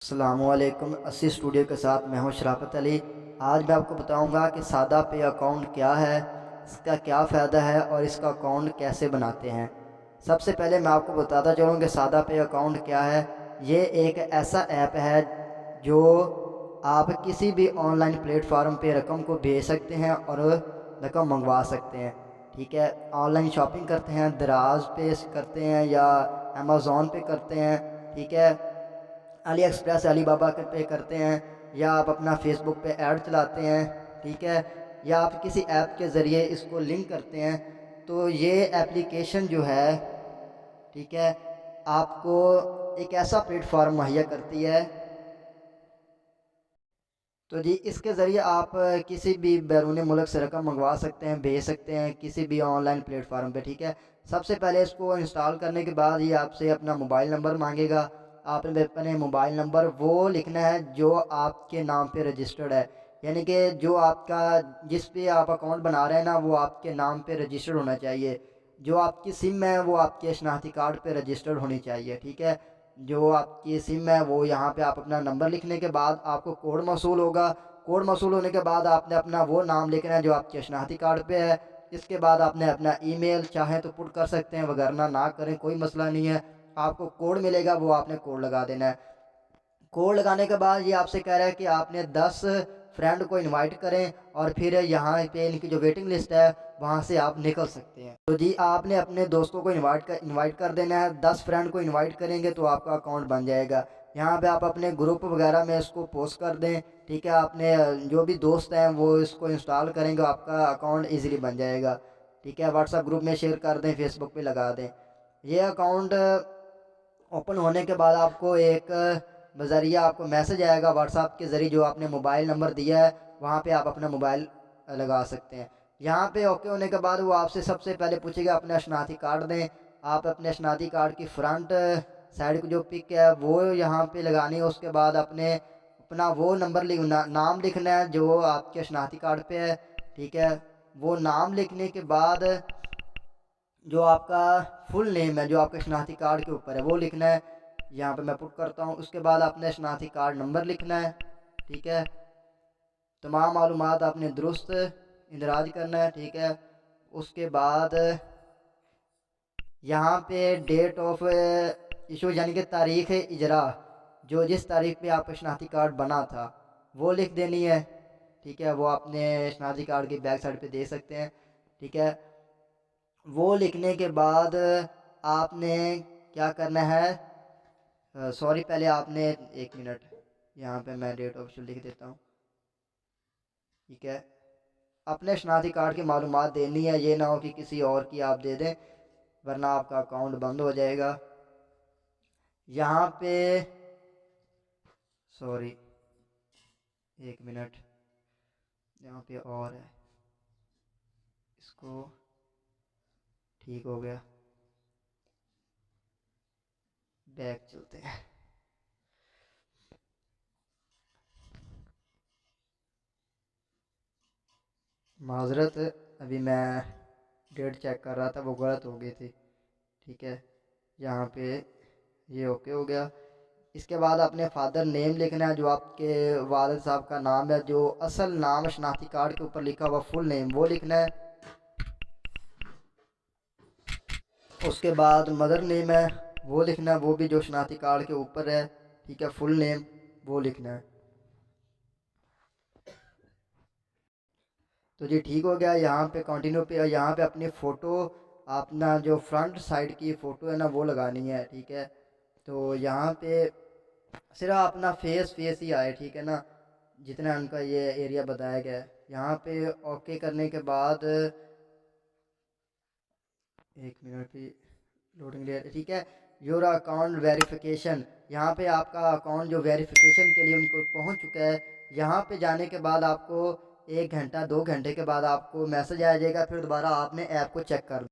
السلام علیکم، اسی اسٹوڈیو کے ساتھ میں ہوں شرافت علی۔ آج میں آپ کو بتاؤں گا کہ سادہ پے اکاؤنٹ کیا ہے، اس کا کیا فائدہ ہے اور اس کا اکاؤنٹ کیسے بناتے ہیں۔ سب سے پہلے میں آپ کو بتاتا چلوں کہ سادہ پے اکاؤنٹ کیا ہے۔ یہ ایک ایسا ایپ ہے جو آپ کسی بھی آن لائن پلیٹ فارم پہ رقم کو بھیج سکتے ہیں اور رقم منگوا سکتے ہیں، ٹھیک ہے۔ آن لائن شاپنگ کرتے ہیں، دراز پہ کرتے ہیں یا امیزون پہ کرتے ہیں، ٹھیک ہے، علی ایکسپریس علی بابا پہ کرتے ہیں، یا آپ اپنا فیس بک پہ ایڈ چلاتے ہیں، ٹھیک ہے، یا آپ کسی ایپ کے ذریعے اس کو لنک کرتے ہیں۔ تو یہ ایپلیکیشن جو ہے، ٹھیک ہے، آپ کو ایک ایسا پلیٹ فارم مہیا کرتی ہے۔ تو جی اس کے ذریعے آپ کسی بھی بیرون ملک سے رقم منگوا سکتے ہیں، بھیج سکتے ہیں کسی بھی آن لائن پلیٹ فارم پہ، ٹھیک ہے۔ سب سے پہلے اس کو انسٹال کرنے کے بعد یہ آپ سے اپنا موبائل نمبر مانگے گا۔ آپ نے اپنے موبائل نمبر وہ لکھنا ہے جو آپ کے نام پہ رجسٹرڈ ہے، یعنی کہ جو آپ کا جس پہ آپ اکاؤنٹ بنا رہے ہیں نا وہ آپ کے نام پہ رجسٹرڈ ہونا چاہیے۔ جو آپ کی سم ہے وہ آپ کے شناختی کارڈ پہ رجسٹرڈ ہونی چاہیے، ٹھیک ہے۔ جو آپ کی سم ہے وہ یہاں پہ آپ اپنا نمبر لکھنے کے بعد آپ کو کوڈ موصول ہوگا۔ کوڈ موصول ہونے کے بعد آپ نے اپنا وہ نام لکھنا ہے جو آپ کے شناختی کارڈ پہ ہے۔ اس کے بعد آپ نے اپنا ای میل چاہیں تو پٹ کر سکتے ہیں، وگرنہ نہ کریں، کوئی مسئلہ نہیں ہے۔ آپ کو کوڈ ملے گا، وہ آپ نے کوڈ لگا دینا ہے۔ کوڈ لگانے کے بعد یہ آپ سے کہہ رہا ہے کہ آپ نے 10 فرینڈ کو انوائٹ کریں اور پھر یہاں پہ ان کی جو ویٹنگ لسٹ ہے وہاں سے آپ نکل سکتے ہیں۔ تو جی آپ نے اپنے دوستوں کو انوائٹ کر دینا ہے۔ 10 فرینڈ کو انوائٹ کریں گے تو آپ کا اکاؤنٹ بن جائے گا۔ یہاں پہ آپ اپنے گروپ وغیرہ میں اس کو پوسٹ کر دیں، ٹھیک ہے۔ آپ نے جو بھی دوست ہیں وہ اس کو انسٹال کریں گے، آپ کا اکاؤنٹ ایزیلی بن جائے گا، ٹھیک ہے۔ واٹس ایپ گروپ میں شیئر کر دیں، فیس بک پہ لگا دیں۔ یہ اکاؤنٹ اوپن ہونے کے بعد آپ کو ایک بذریعہ آپ کو میسج آئے گا واٹس ایپ کے ذریعے، جو آپ نے موبائل نمبر دیا ہے وہاں پہ آپ اپنا موبائل لگا سکتے ہیں۔ یہاں پہ اوکے ہونے کے بعد وہ آپ سے سب سے پہلے پوچھے گا اپنا شناختی کارڈ دیں۔ آپ اپنے شناختی کارڈ کی فرنٹ سائڈ کو جو پک ہے وہ یہاں پہ لگانی ہے۔ اس کے بعد اپنا وہ نام لکھنا ہے جو آپ کے شناختی کارڈ پہ ہے، ٹھیک ہے۔ وہ نام لکھنے کے بعد جو آپ کا فل نیم ہے جو آپ کے شناختی کارڈ کے اوپر ہے وہ لکھنا ہے۔ یہاں پہ میں پٹ کرتا ہوں۔ اس کے بعد آپ نے شناختی کارڈ نمبر لکھنا ہے، ٹھیک ہے۔ تمام معلومات آپ نے درست اندراج کرنا ہے، ٹھیک ہے۔ اس کے بعد یہاں پہ ڈیٹ آف ایشو یعنی کہ تاریخ اجرا، جو جس تاریخ پہ آپ کا شناختی کارڈ بنا تھا وہ لکھ دینی ہے، ٹھیک ہے۔ وہ اپنے شناختی کارڈ کی بیک سائڈ پہ دے سکتے ہیں، ٹھیک ہے۔ وہ لکھنے کے بعد آپ نے کیا کرنا ہے، سوری پہلے آپ نے ایک منٹ، یہاں پہ میں ڈیٹ آف ایشو لکھ دیتا ہوں، ٹھیک ہے۔ اپنے شناختی کارڈ کی معلومات دینی ہے، یہ نہ ہو کہ کسی اور کی آپ دے دیں ورنہ آپ کا اکاؤنٹ بند ہو جائے گا۔ یہاں پہ سوری ایک منٹ، یہاں پہ اور ہے، اس کو ٹھیک ہو گیا، بیک چلتے ہیں۔ معذرت، ابھی میں ڈیٹ چیک کر رہا تھا وہ غلط ہو گئی تھی، ٹھیک ہے۔ یہاں پہ یہ اوکے ہو گیا۔ اس کے بعد اپنے فادر نیم لکھنا ہے جو آپ کے والد صاحب کا نام ہے، جو اصل نام شناختی کارڈ کے اوپر لکھا ہوا فل نیم وہ لکھنا ہے۔ اس کے بعد مدر نیم ہے وہ لکھنا ہے، وہ بھی جو شناختی کارڈ کے اوپر ہے، ٹھیک ہے، فل نیم وہ لکھنا ہے۔ تو جی ٹھیک ہو گیا۔ یہاں پہ کنٹینیو پہ یہاں پہ اپنی فوٹو، اپنا جو فرنٹ سائڈ کی فوٹو ہے نا وہ لگانی ہے، ٹھیک ہے۔ تو یہاں پہ صرف اپنا فیس ہی آئے، ٹھیک ہے نا، جتنا ان کا یہ ایریا بتایا گیا ہے۔ یہاں پہ اوکے کرنے کے بعد ایک منٹ بھی لوڈنگ لے، ٹھیک ہے۔ یور اکاؤنٹ ویریفیکیشن، یہاں پہ آپ کا اکاؤنٹ جو ویریفیکیشن کے لیے ان کو پہنچ چکا ہے۔ یہاں پہ جانے کے بعد آپ کو 1 گھنٹہ 2 گھنٹے کے بعد آپ کو میسج آ جائے گا، پھر دوبارہ آپ نے ایپ کو چیک کر